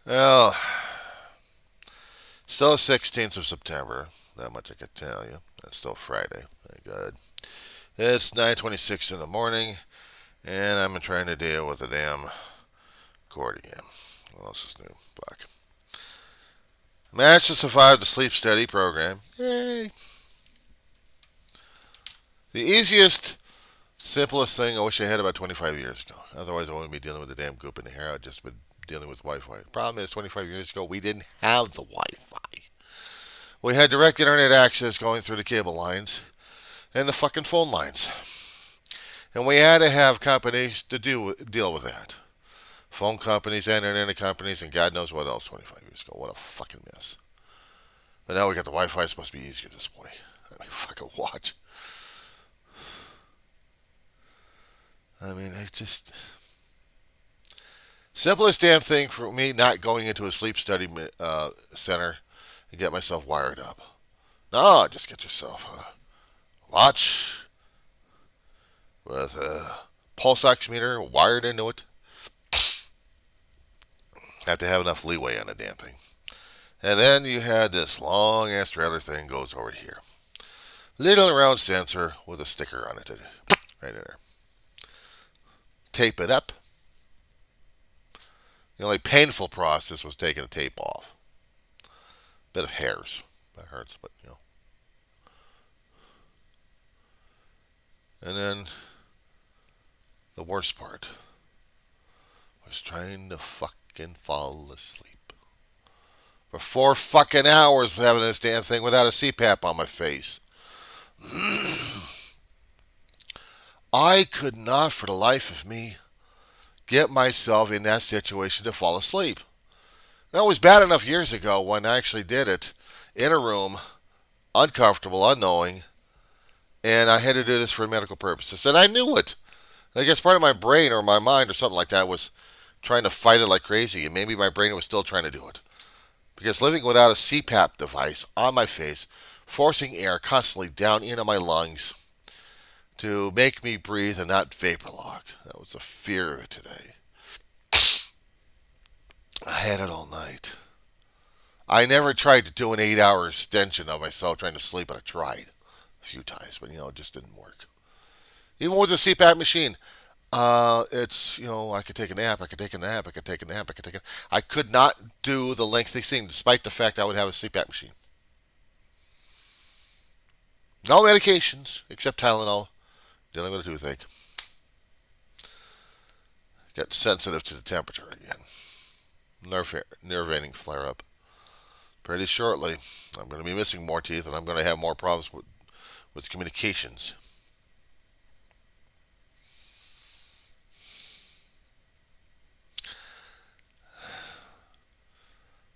Well, still 16th of September. That much I can tell you. It's still Friday. Thank God. It's 9:26 in the morning, and I'm trying to deal with a damn cord again. What else is new? Fuck. Managed to survive the sleep steady program. Yay! The easiest, simplest thing I wish I had about 25 years ago. Otherwise, I wouldn't be dealing with the damn goop in the hair. I'd just been dealing with Wi-Fi. The problem is, 25 years ago, we didn't have the Wi-Fi. We had direct internet access going through the cable lines and the fucking phone lines. And we had to have companies to deal with that. Phone companies and internet companies and God knows what else 25 years ago. What a fucking mess. But now we got the Wi-Fi. It's supposed to be easier this way. I mean, fucking watch. I mean, it just simplest damn thing for me not going into a sleep study center and get myself wired up. No, just get yourself a watch with a pulse oximeter wired into it. Have to have enough leeway on the damn thing. And then you had this long ass trailer thing goes over here. Little round sensor with a sticker on it. Right in there. Tape it up. The only painful process was taking the tape off. Bit of hairs. That hurts, but you know. And then the worst part was trying to fucking fall asleep. For 4 fucking hours having this damn thing without a CPAP on my face. I could not for the life of me get myself in that situation to fall asleep. Now, it was bad enough years ago when I actually did it in a room, uncomfortable, unknowing, and I had to do this for medical purposes. And I knew it. I guess part of my brain or my mind or something like that was trying to fight it like crazy, and maybe my brain was still trying to do it. Because living without a CPAP device on my face, forcing air constantly down into my lungs to make me breathe and not vapor lock, that was the fear of it today. I had it all night. I never tried to do an 8 hour extension of myself trying to sleep, but I tried a few times, but it just didn't work. Even with a CPAP machine, it's I could take a nap, I could take a nap, I could take a nap, I could take a. I could not do the lengthy thing, despite the fact I would have a CPAP machine. No medications except Tylenol. Dealing with a toothache. Get sensitive to the temperature again. Nerve ending flare up. Pretty shortly, I'm going to be missing more teeth, and I'm going to have more problems with communications.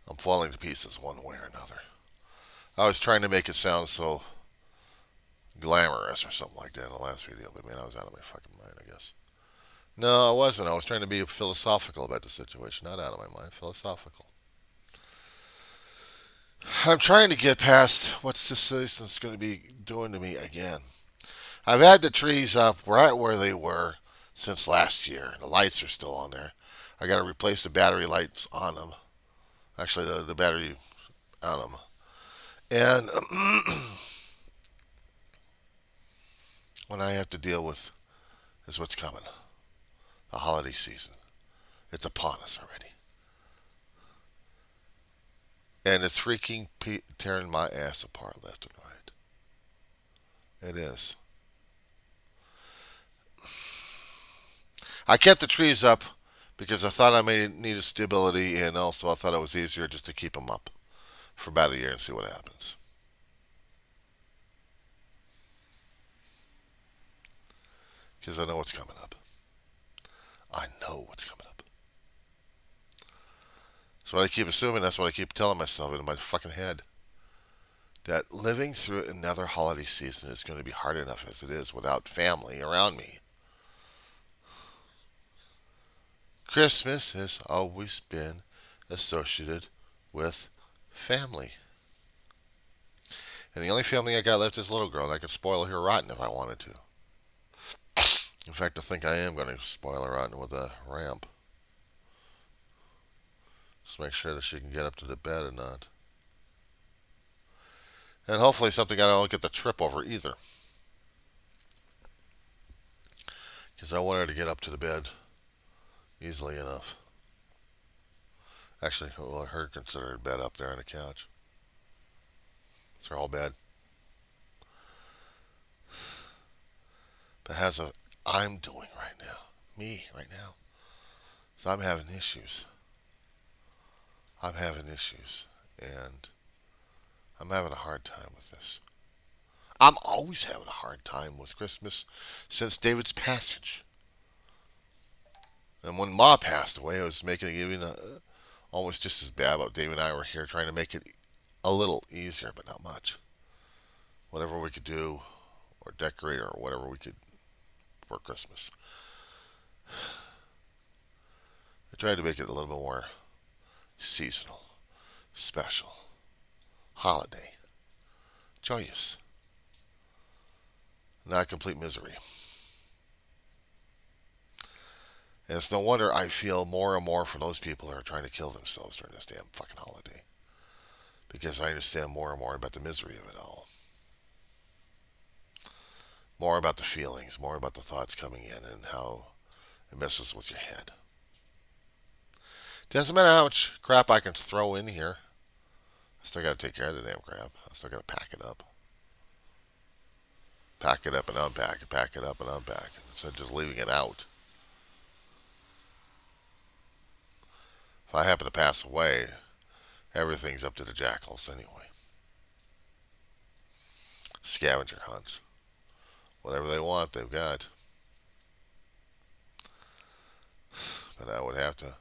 I'm falling to pieces one way or another. I was trying to make it sound so glamorous or something like that in the last video, but man, I was out of my fucking mind, I guess. No, I wasn't. I was trying to be philosophical about the situation, not out of my mind. Philosophical. I'm trying to get past what's this season's going to be doing to me again. I've had the trees up right where they were since last year. The lights are still on there. I got to replace the battery lights on them. Actually, the battery on them. And what I have to deal with is what's coming. The holiday season. It's upon us already. And it's freaking tearing my ass apart left and right. It is. I kept the trees up because I thought I may need a stability, and also I thought it was easier just to keep them up for about a year and see what happens. Because I know what's coming up. I know what's coming up. That's what I keep assuming. That's what I keep telling myself in my fucking head. That living through another holiday season is going to be hard enough as it is without family around me. Christmas has always been associated with family. And the only family I got left is little girl, and I could spoil her rotten if I wanted to. In fact, I think I am going to spoil her rotten with a ramp. Just make sure that she can get up to the bed and not. And hopefully something I don't get the trip over either. Because I want her to get up to the bed easily enough. Actually, well, her considered bed up there on the couch. It's her whole bed. But has a I'm doing right now. Me right now. So I'm having issues. I'm having issues. And I'm having a hard time with this. I'm always having a hard time with Christmas since David's passage. And when Ma passed away, it was making it even almost just as bad. But David and I were here trying to make it a little easier, but not much. Whatever we could do, or decorate, or whatever we could for Christmas. I tried to make it a little bit more seasonal, special, holiday, joyous, not complete misery. And it's no wonder I feel more and more for those people who are trying to kill themselves during this damn fucking holiday. Because I understand more and more about the misery of it all. More about the feelings, more about the thoughts coming in and how it messes with your head. Doesn't matter how much crap I can throw in here. I still got to take care of the damn crap. I still got to pack it up. Pack it up and unpack it. Pack it up and unpack it. Instead of just leaving it out. If I happen to pass away, everything's up to the jackals anyway. Scavenger hunts. Whatever they want, they've got. But I would have to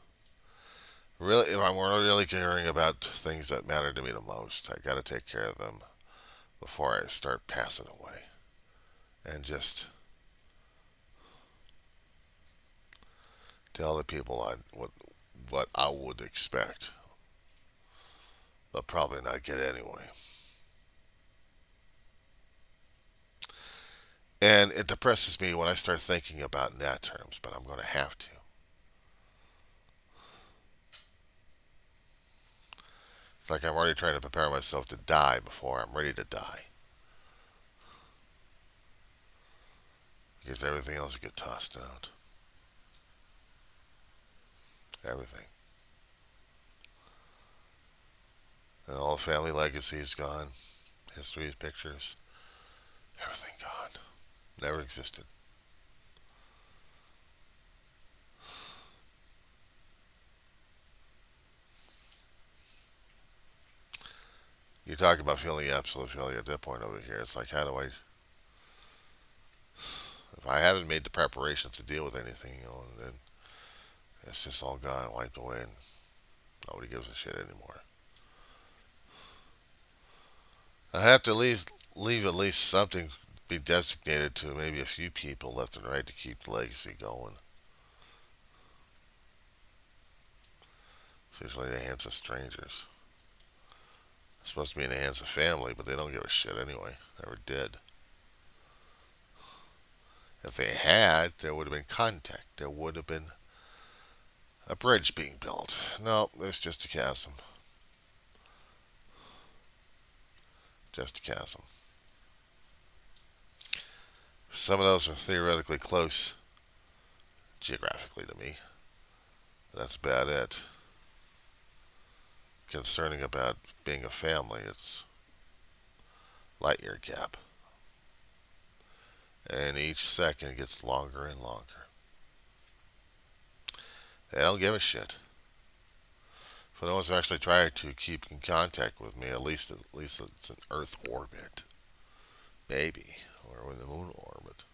really, if I'm really caring about things that matter to me the most, I got to take care of them before I start passing away. And just tell the people what I would expect. They'll probably not get it anyway. And it depresses me when I start thinking about in that terms, but I'm going to have to. It's like I'm already trying to prepare myself to die before I'm ready to die. Because everything else will get tossed out. Everything. And all the family legacy is gone. History, pictures. Everything gone. Never existed. You talk about feeling absolute failure at that point over here. It's like, how do I... If I haven't made the preparations to deal with anything, then it's just all gone, wiped away, and nobody gives a shit anymore. I have to at least leave at least something be designated to maybe a few people left and right to keep the legacy going. It's usually in the hands of strangers. It's supposed to be in the hands of family, but they don't give a shit anyway. Never did. If they had, there would have been contact. There would have been a bridge being built. No, it's just a chasm. Just a chasm. Some of those are theoretically close geographically to me. That's about it. Concerning about being a family, it's light year gap. And each second gets longer and longer. They don't give a shit. For those who actually try to keep in contact with me, at least it's an Earth orbit. Maybe. Or with the moon orbit.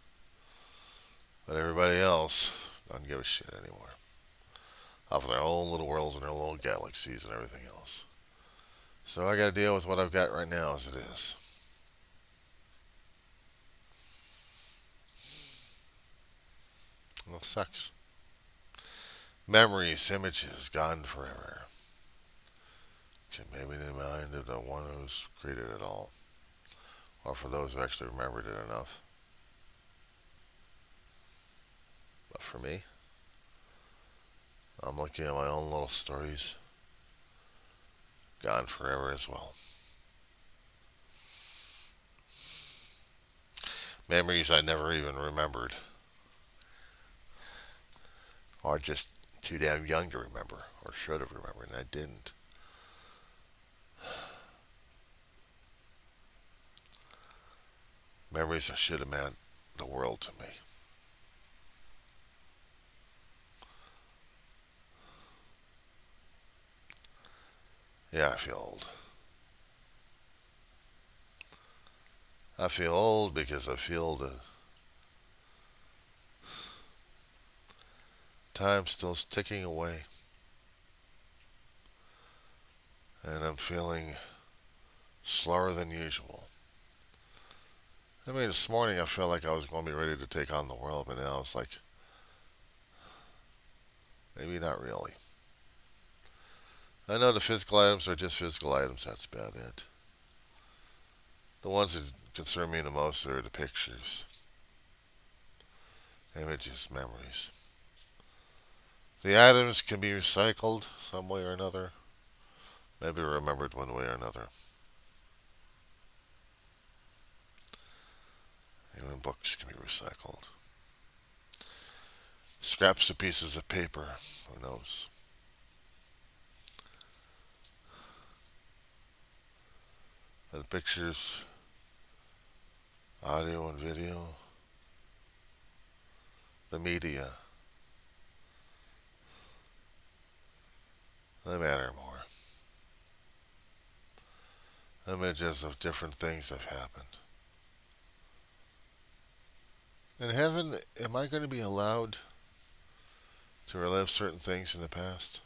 But everybody else doesn't give a shit anymore. Off of their own little worlds and their little galaxies and everything else. So I gotta deal with what I've got right now as it is. Well, it sucks. Memories, images, gone forever. Maybe in the mind of the one who's created it all. Or for those who actually remembered it enough. But for me, I'm looking at my own little stories. gone forever as well. Memories I never even remembered, or just too damn young to remember, or should have remembered, and I didn't. Memories that should have meant the world to me. Yeah, I feel old. I feel old because I feel the time still ticking away, and I'm feeling slower than usual. I mean, this morning I felt like I was going to be ready to take on the world, but now it's like, maybe not really. I know the physical items are just physical items, that's about it. The ones that concern me the most are the pictures, images, memories. The items can be recycled some way or another, maybe remembered one way or another. Even books can be recycled. Scraps of pieces of paper, who knows? The pictures, audio and video, the media, they matter more. Images of different things that have happened. In heaven, am I going to be allowed to relive certain things in the past?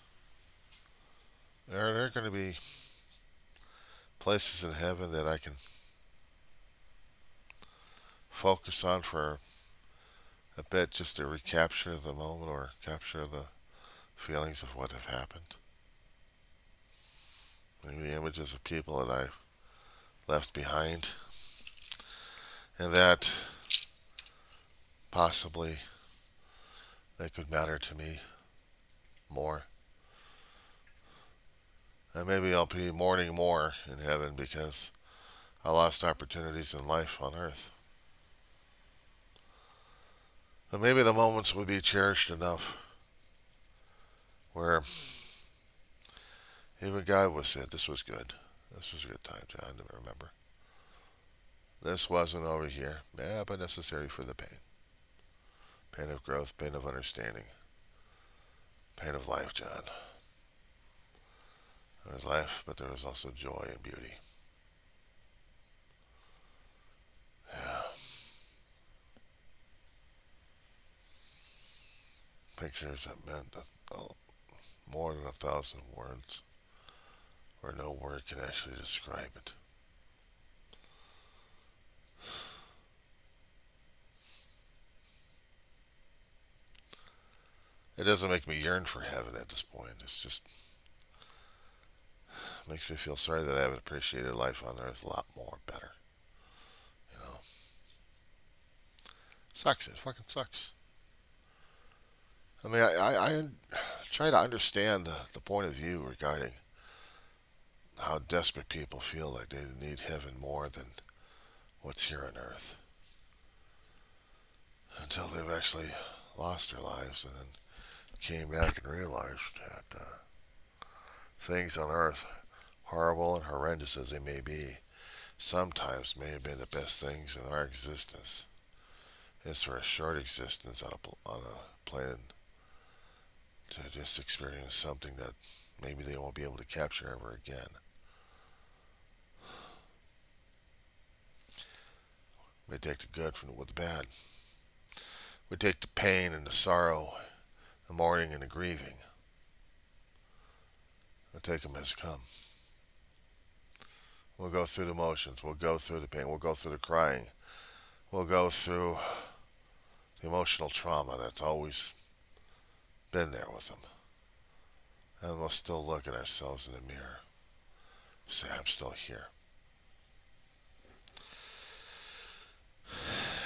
Are there going to be places in heaven that I can focus on for a bit just to recapture the moment or capture the feelings of what have happened? Maybe images of people that I left behind, and that possibly they could matter to me more. And maybe I'll be mourning more in heaven because I lost opportunities in life on earth. But maybe the moments would be cherished enough where even God would say, this was good. This was a good time, John, to remember. This wasn't over here. Yeah, but necessary for the pain. Pain of growth, pain of understanding, pain of life, John. There was life, but there was also joy and beauty. Yeah. Pictures that meant more than 1,000 words, where no word can actually describe it. It doesn't make me yearn for heaven at this point. It's just makes me feel sorry that I haven't appreciated life on earth a lot more, better. You know, sucks. It fucking sucks. I mean, I try to understand the point of view regarding how desperate people feel like they need heaven more than what's here on earth until they've actually lost their lives and then came back and realized that things on earth, horrible and horrendous as they may be, sometimes may have been the best things in our existence. It's for a short existence on a planet to just experience something that maybe they won't be able to capture ever again. We take the good from with the bad. We take the pain and the sorrow, the mourning and the grieving. We take them as they come. We'll go through the motions. We'll go through the pain. We'll go through the crying. We'll go through the emotional trauma that's always been there with them. And we'll still look at ourselves in the mirror. Say, I'm still here.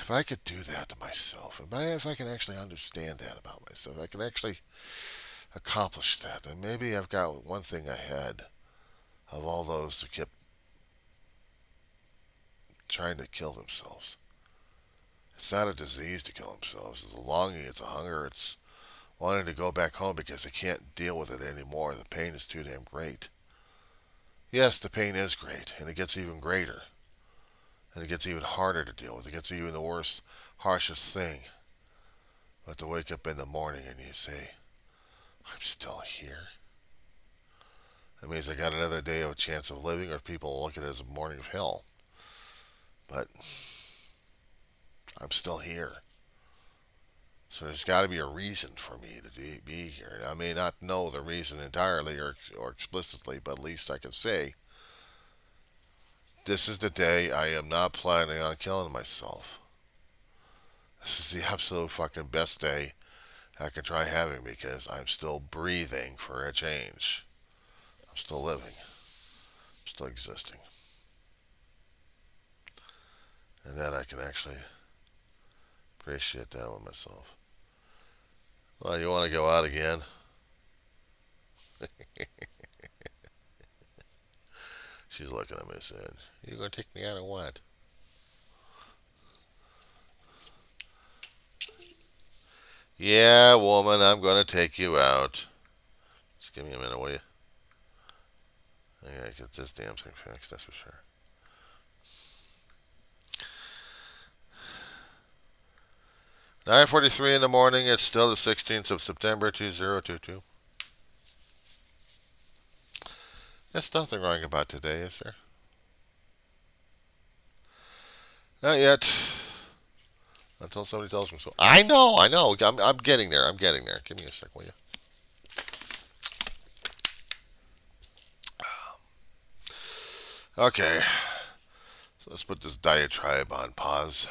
If I could do that to myself, if I can actually understand that about myself, I can actually accomplish that, then maybe I've got one thing ahead of all those who kept trying to kill themselves. It's not a disease to kill themselves. It's a longing, it's a hunger, it's wanting to go back home because they can't deal with it anymore. The pain is too damn great. Yes, the pain is great, and it gets even greater. And it gets even harder to deal with. It gets even the worst, harshest thing. But to wake up in the morning and you say, I'm still here. That means I got another day of a chance of living, or people look at it as a morning of hell. But I'm still here. So there's got to be a reason for me to be here. I may not know the reason entirely or explicitly, but at least I can say, this is the day I am not planning on killing myself. This is the absolute fucking best day I can try having because I'm still breathing for a change. I'm still living. I'm still existing. And that I can actually appreciate that with myself. Well, you want to go out again? She's looking at me and said, you going to take me out or what? Yeah, woman, I'm going to take you out. Just give me a minute, will you? I gotta get this damn thing fixed, that's for sure. "9:43 in the morning. It's still the 16th of September, 2022. There's nothing wrong about today, is there? Not yet. Until somebody tells me so. I know, I know. I'm getting there. I'm getting there. Give me a sec, will you? Okay. So let's put this diatribe on pause.